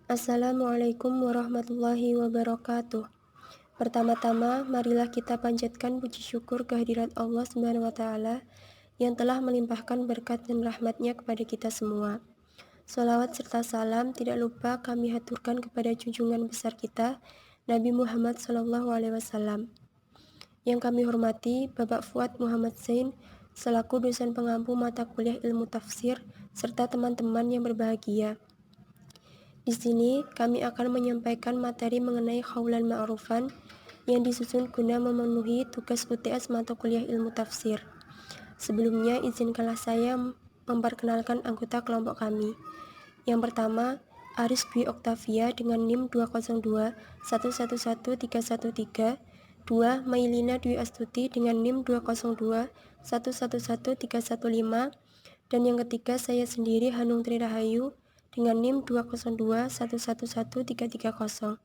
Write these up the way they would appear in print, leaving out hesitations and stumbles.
Assalamualaikum warahmatullahi wabarakatuh. Pertama-tama, marilah kita panjatkan puji syukur kehadirat Allah Subhanahu wa Ta'ala yang telah melimpahkan berkat dan rahmatnya kepada kita semua. Salawat serta salam tidak lupa kami haturkan kepada junjungan besar kita, Nabi Muhammad SAW. Yang kami hormati Bapak Fuad Muhammad Zain, selaku dosen pengampu mata kuliah ilmu tafsir, serta teman-teman yang berbahagia. Di sini kami akan menyampaikan materi mengenai khaulan ma'rufan yang disusun guna memenuhi tugas UTS mata kuliah ilmu tafsir. Sebelumnya izinkanlah saya memperkenalkan anggota kelompok kami. Yang pertama, Aris Dwi Oktavia dengan NIM 202 111313, 2. Mailina Dwi Astuti dengan NIM 202 111315, dan yang ketiga saya sendiri Hanung Tri Rahayu dengan NIM 202 111330.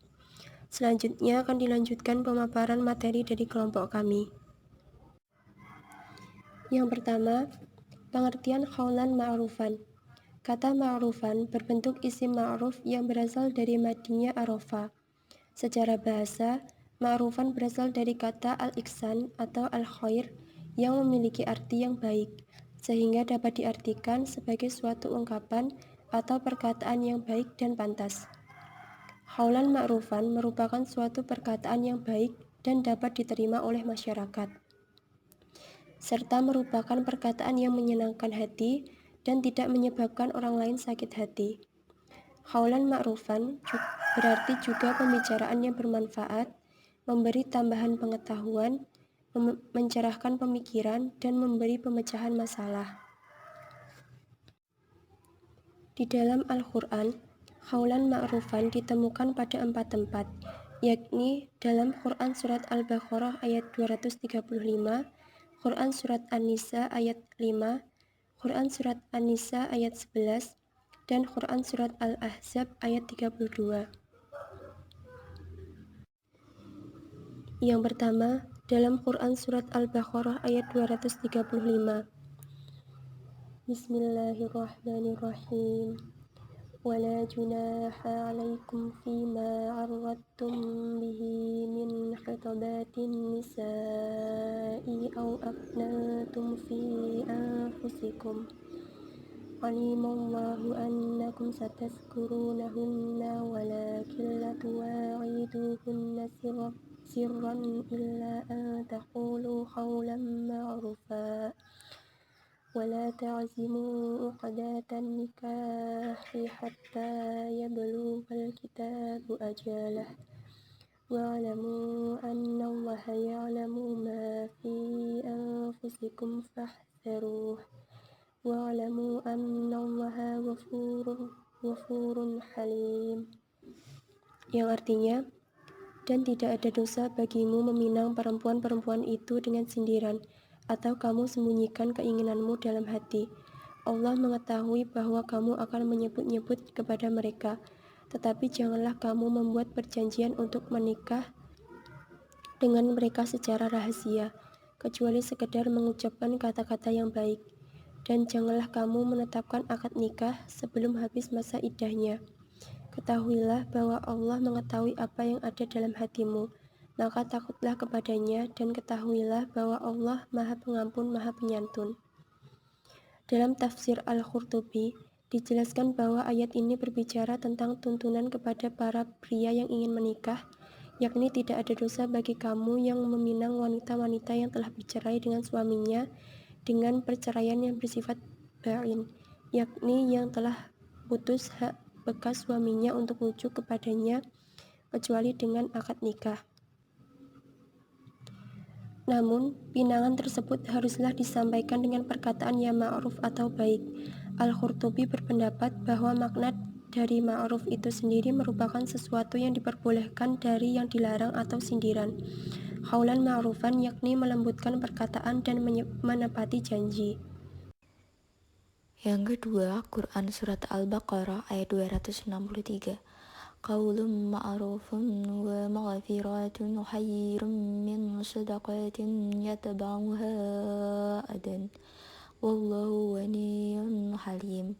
Selanjutnya akan dilanjutkan pemaparan materi dari kelompok kami. Yang pertama, pengertian khaulan ma'rufan. Kata ma'rufan berbentuk isim ma'ruf yang berasal dari madinya arofa. Secara bahasa, ma'rufan berasal dari kata al-iksan atau al-khair yang memiliki arti yang baik, sehingga dapat diartikan sebagai suatu ungkapan atau perkataan yang baik dan pantas. Khaulan ma'rufan merupakan suatu perkataan yang baik dan dapat diterima oleh masyarakat, serta merupakan perkataan yang menyenangkan hati dan tidak menyebabkan orang lain sakit hati. Khaulan ma'rufan berarti juga pembicaraan yang bermanfaat, memberi tambahan pengetahuan, mencerahkan pemikiran, dan memberi pemecahan masalah. Di dalam Al-Quran, khaulan ma'rufan ditemukan pada 4 tempat, yakni dalam Quran Surat Al-Baqarah ayat 235, Quran Surat An-Nisa ayat 5, Quran Surat An-Nisa ayat 11, dan Quran Surat Al-Ahzab ayat 32. Yang pertama, dalam Quran Surat Al-Baqarah ayat 235. Bismillahirrahmanirrahim. ولا جناح عليكم فيما عرضتم به من خطبات النساء أو أكننتم في أنفسكم علم الله أنكم ستذكرونهن ولكن لا تواعدوهن سرا إلا أن تقولوا قولا معروفا ولا تعزموا عقدة النكاح حتى يبلغ الكتاب أجله واعلموا أن الله يعلم ما في أنفسكم فاحذروه واعلموا أن الله غفور حليم, yang artinya, dan tidak ada dosa bagimu meminang perempuan-perempuan itu dengan sindiran, atau kamu sembunyikan keinginanmu dalam hati. Allah mengetahui bahwa kamu akan menyebut-nyebut kepada mereka, tetapi janganlah kamu membuat perjanjian untuk menikah dengan mereka secara rahasia, kecuali sekedar mengucapkan kata-kata yang baik. Dan janganlah kamu menetapkan akad nikah sebelum habis masa iddahnya. Ketahuilah bahwa Allah mengetahui apa yang ada dalam hatimu, maka takutlah kepadanya dan ketahuilah bahwa Allah Maha Pengampun, Maha Penyantun. Dalam tafsir Al-Qurtubi, dijelaskan bahwa ayat ini berbicara tentang tuntunan kepada para pria yang ingin menikah, yakni tidak ada dosa bagi kamu yang meminang wanita-wanita yang telah bercerai dengan suaminya dengan perceraian yang bersifat ba'in, yakni yang telah putus hak bekas suaminya untuk rujuk kepadanya, kecuali dengan akad nikah. Namun, pinangan tersebut haruslah disampaikan dengan perkataan yang ma'ruf atau baik. Al-Qurtubi berpendapat bahwa makna dari ma'ruf itu sendiri merupakan sesuatu yang diperbolehkan dari yang dilarang atau sindiran. Khaulan ma'rufan yakni melembutkan perkataan dan menepati janji. Yang kedua, Quran Surat Al-Baqarah ayat 263. Qaulun ma'rufun wa maghfiratun khairun min sadaqatin yatba'uha adan wallahu ghaniyyun halim.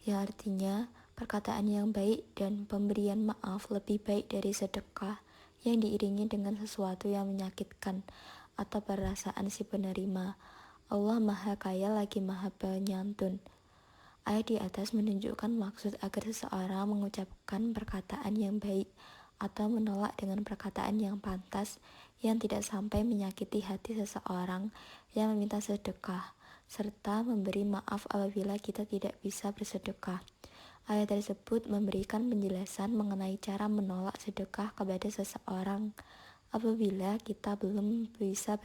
Yang artinya, perkataan yang baik dan pemberian maaf lebih baik dari sedekah yang diiringi dengan sesuatu yang menyakitkan atau perasaan si penerima. Allah Maha Kaya lagi Maha Penyantun. Ayat di atas menunjukkan maksud agar seseorang mengucapkan perkataan yang baik atau menolak dengan perkataan yang pantas yang tidak sampai menyakiti hati seseorang yang meminta sedekah, serta memberi maaf apabila kita tidak bisa bersedekah. Ayat tersebut memberikan penjelasan mengenai cara menolak sedekah kepada seseorang apabila kita belum bisa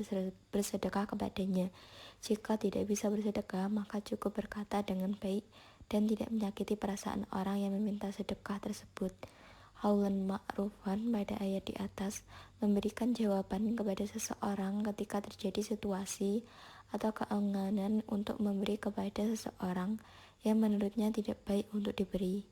bersedekah kepadanya. Jika tidak bisa bersedekah, maka cukup berkata dengan baik dan tidak menyakiti perasaan orang yang meminta sedekah tersebut. Qaulan ma'rufan pada ayat di atas memberikan jawaban kepada seseorang ketika terjadi situasi atau keengganan untuk memberi kepada seseorang yang menurutnya tidak baik untuk diberi.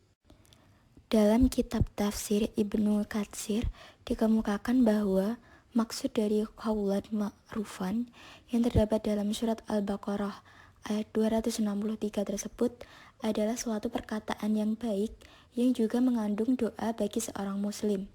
Dalam kitab tafsir Ibnu Katsir dikemukakan bahwa maksud dari qaulan ma'rufan yang terdapat dalam surat Al-Baqarah ayat 263 tersebut adalah suatu perkataan yang baik yang juga mengandung doa bagi seorang muslim.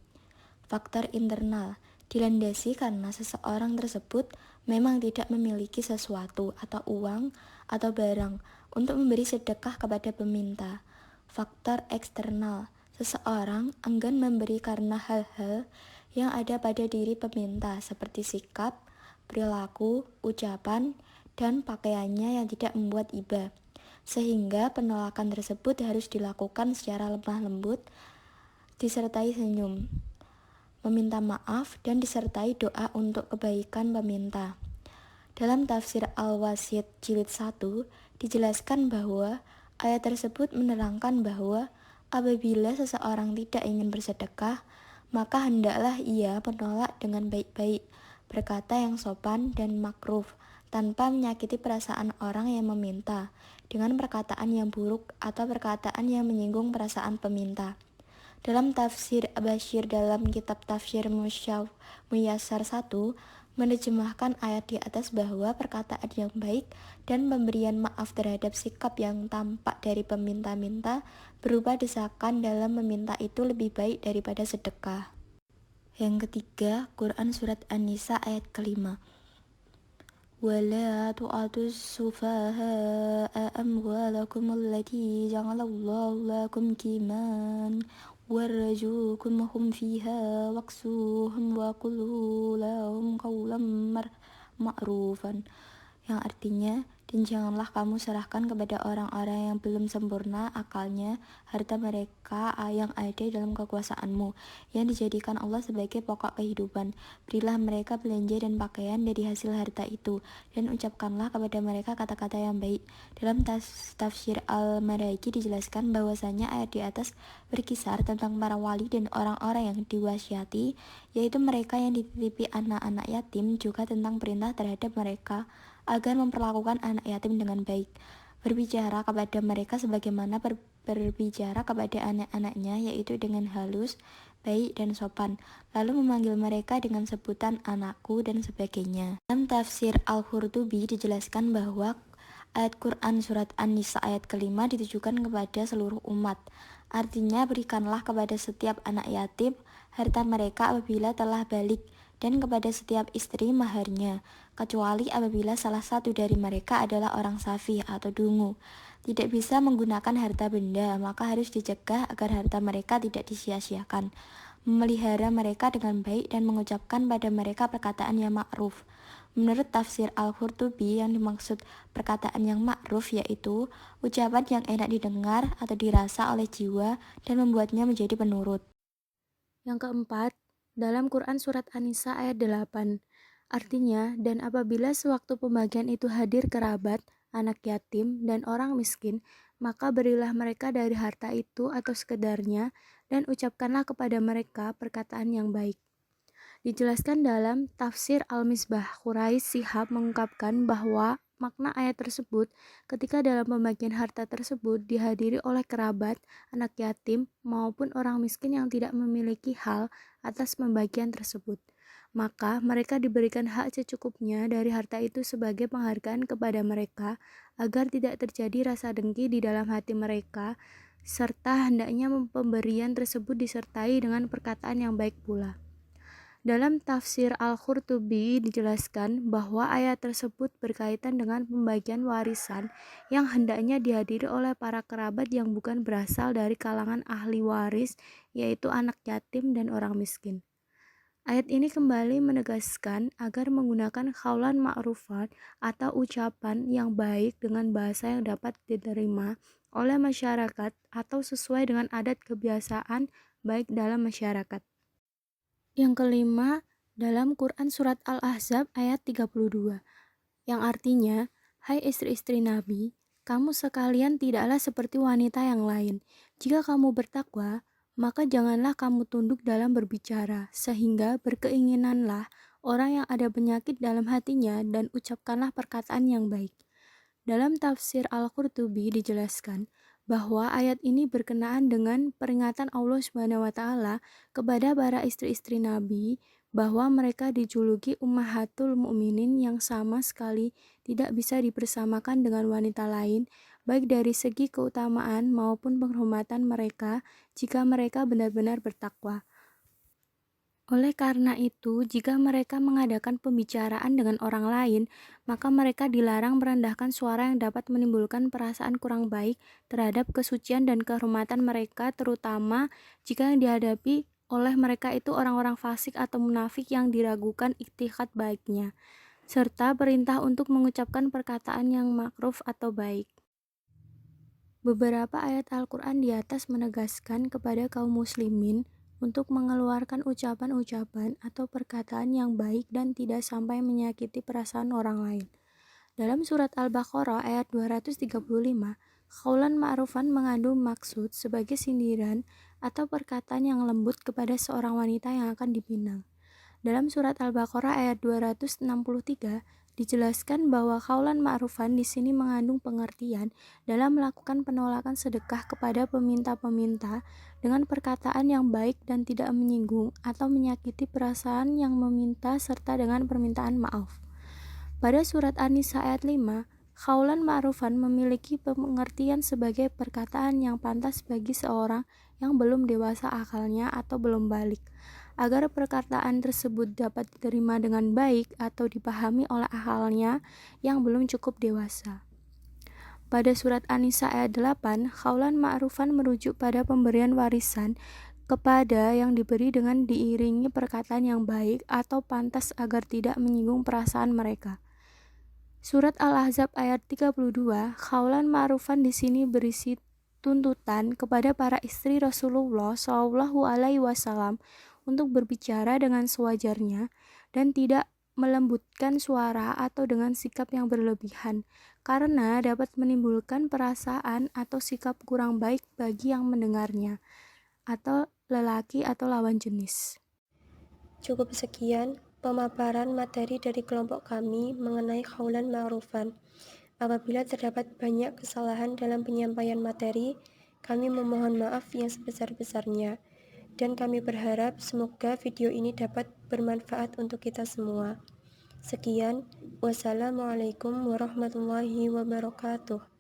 Faktor internal dilandasi karena seseorang tersebut memang tidak memiliki sesuatu atau uang atau barang untuk memberi sedekah kepada peminta. Faktor eksternal, seseorang enggan memberi karena hal-hal yang ada pada diri peminta seperti sikap, perilaku, ucapan, dan pakaiannya yang tidak membuat iba. Sehingga penolakan tersebut harus dilakukan secara lemah lembut, disertai senyum, meminta maaf, dan disertai doa untuk kebaikan peminta. Dalam tafsir Al-Wasit jilid 1 dijelaskan bahwa ayat tersebut menerangkan bahwa apabila seseorang tidak ingin bersedekah, maka hendaklah ia menolak dengan baik-baik, berkata yang sopan dan makruf, tanpa menyakiti perasaan orang yang meminta, dengan perkataan yang buruk atau perkataan yang menyinggung perasaan peminta. Dalam tafsir Bashir dalam kitab tafsir Muyassar 1 menerjemahkan ayat di atas bahwa perkataan yang baik dan pemberian maaf terhadap sikap yang tampak dari peminta-minta berupa desakan dalam meminta itu lebih baik daripada sedekah. Yang ketiga, Quran Surat An-Nisa ayat ke-5. وَلَا تُؤْتُوا السُّفَهَاءَ أَمْوَالَكُمُ الَّتِي جَعَلَ اللَّهُ لَكُمْ قِيَامًا وَارْزُقُوهُمْ فِيهَا وَاكْسُوهُمْ وَقُولُوا لَهُمْ قَوْلًا مَعْرُوفًا, yang artinya, dan janganlah kamu serahkan kepada orang-orang yang belum sempurna akalnya harta mereka yang ada dalam kekuasaanmu, yang dijadikan Allah sebagai pokok kehidupan. Berilah mereka belanja dan pakaian dari hasil harta itu, dan ucapkanlah kepada mereka kata-kata yang baik. Dalam tafsir Al-Maragi dijelaskan bahwasanya ayat di atas berkisar tentang para wali dan orang-orang yang diwasiati, yaitu mereka yang dititipi anak-anak yatim, juga tentang perintah terhadap mereka agar memperlakukan anak yatim dengan baik, berbicara kepada mereka sebagaimana berbicara kepada anak-anaknya, yaitu dengan halus, baik, dan sopan, lalu memanggil mereka dengan sebutan anakku dan sebagainya. Dalam tafsir Al-Qurtubi dijelaskan bahwa ayat Quran Surat An-Nisa ayat ke-5 ditujukan kepada seluruh umat. Artinya, berikanlah kepada setiap anak yatim harta mereka apabila telah balik, dan kepada setiap istri maharnya, kecuali apabila salah satu dari mereka adalah orang safi atau dungu, tidak bisa menggunakan harta benda, maka harus dicegah agar harta mereka tidak disia-siakan, memelihara mereka dengan baik dan mengucapkan pada mereka perkataan yang ma'ruf. Menurut tafsir Al-Qurtubi, yang dimaksud perkataan yang ma'ruf yaitu ucapan yang enak didengar atau dirasa oleh jiwa dan membuatnya menjadi penurut. Yang keempat, dalam Quran Surat An-Nisa ayat 8, artinya, dan apabila sewaktu pembagian itu hadir kerabat, anak yatim, dan orang miskin, maka berilah mereka dari harta itu atau sekedarnya, dan ucapkanlah kepada mereka perkataan yang baik. Dijelaskan dalam tafsir Al-Misbah, Quraish Shihab mengungkapkan bahwa makna ayat tersebut ketika dalam pembagian harta tersebut dihadiri oleh kerabat, anak yatim, maupun orang miskin yang tidak memiliki hal atas pembagian tersebut. maka mereka diberikan hak secukupnya dari harta itu sebagai penghargaan kepada mereka, agar tidak terjadi rasa dengki di dalam hati mereka, serta hendaknya pemberian tersebut disertai dengan perkataan yang baik pula. Dalam tafsir Al-Qurtubi dijelaskan bahwa ayat tersebut berkaitan dengan pembagian warisan yang hendaknya dihadiri oleh para kerabat yang bukan berasal dari kalangan ahli waris, yaitu anak yatim dan orang miskin. Ayat ini kembali menegaskan agar menggunakan qaulan ma'rufan atau ucapan yang baik dengan bahasa yang dapat diterima oleh masyarakat atau sesuai dengan adat kebiasaan baik dalam masyarakat. Yang kelima, dalam Quran Surat Al-Ahzab ayat 32, yang artinya, hai istri-istri Nabi, kamu sekalian tidaklah seperti wanita yang lain. Jika kamu bertakwa, maka janganlah kamu tunduk dalam berbicara, sehingga berkeinginanlah orang yang ada penyakit dalam hatinya dan ucapkanlah perkataan yang baik. Dalam tafsir Al-Qurtubi dijelaskan bahwa ayat ini berkenaan dengan peringatan Allah SWT kepada para istri-istri Nabi bahwa mereka dijuluki Ummahatul Mukminin yang sama sekali tidak bisa dipersamakan dengan wanita lain, baik dari segi keutamaan maupun penghormatan mereka jika mereka benar-benar bertakwa. Oleh karena itu, jika mereka mengadakan pembicaraan dengan orang lain, maka mereka dilarang merendahkan suara yang dapat menimbulkan perasaan kurang baik terhadap kesucian dan kehormatan mereka, terutama jika yang dihadapi oleh mereka itu orang-orang fasik atau munafik yang diragukan iktikad baiknya, serta perintah untuk mengucapkan perkataan yang makruf atau baik. Beberapa ayat Al-Quran di atas menegaskan kepada kaum muslimin untuk mengeluarkan ucapan-ucapan atau perkataan yang baik dan tidak sampai menyakiti perasaan orang lain. Dalam surat Al-Baqarah ayat 235, qaulan ma'rufan mengandung maksud sebagai sindiran atau perkataan yang lembut kepada seorang wanita yang akan dipinang. Dalam surat Al-Baqarah ayat 263 dijelaskan bahwa qaulan ma'rufan di sini mengandung pengertian dalam melakukan penolakan sedekah kepada peminta-peminta dengan perkataan yang baik dan tidak menyinggung atau menyakiti perasaan yang meminta serta dengan permintaan maaf. Pada surat An-Nisa ayat 5, qaulan ma'rufan memiliki pengertian sebagai perkataan yang pantas bagi seorang yang belum dewasa akalnya atau belum balik, agar perkataan tersebut dapat diterima dengan baik atau dipahami oleh akalnya yang belum cukup dewasa. Pada surat An-Nisa ayat 8, qaulan ma'rufan merujuk pada pemberian warisan kepada yang diberi dengan diiringi perkataan yang baik atau pantas agar tidak menyinggung perasaan mereka. Surat Al-Ahzab ayat 32, qaulan ma'rufan di sini berisi tuntutan kepada para istri Rasulullah SAW untuk berbicara dengan sewajarnya dan tidak melembutkan suara atau dengan sikap yang berlebihan, karena dapat menimbulkan perasaan atau sikap kurang baik bagi yang mendengarnya, atau lelaki atau lawan jenis. Cukup sekian pemaparan materi dari kelompok kami mengenai qaulan ma'rufan. Apabila terdapat banyak kesalahan dalam penyampaian materi, kami memohon maaf yang sebesar-besarnya. Dan kami berharap semoga video ini dapat bermanfaat untuk kita semua. Sekian, wassalamualaikum warahmatullahi wabarakatuh.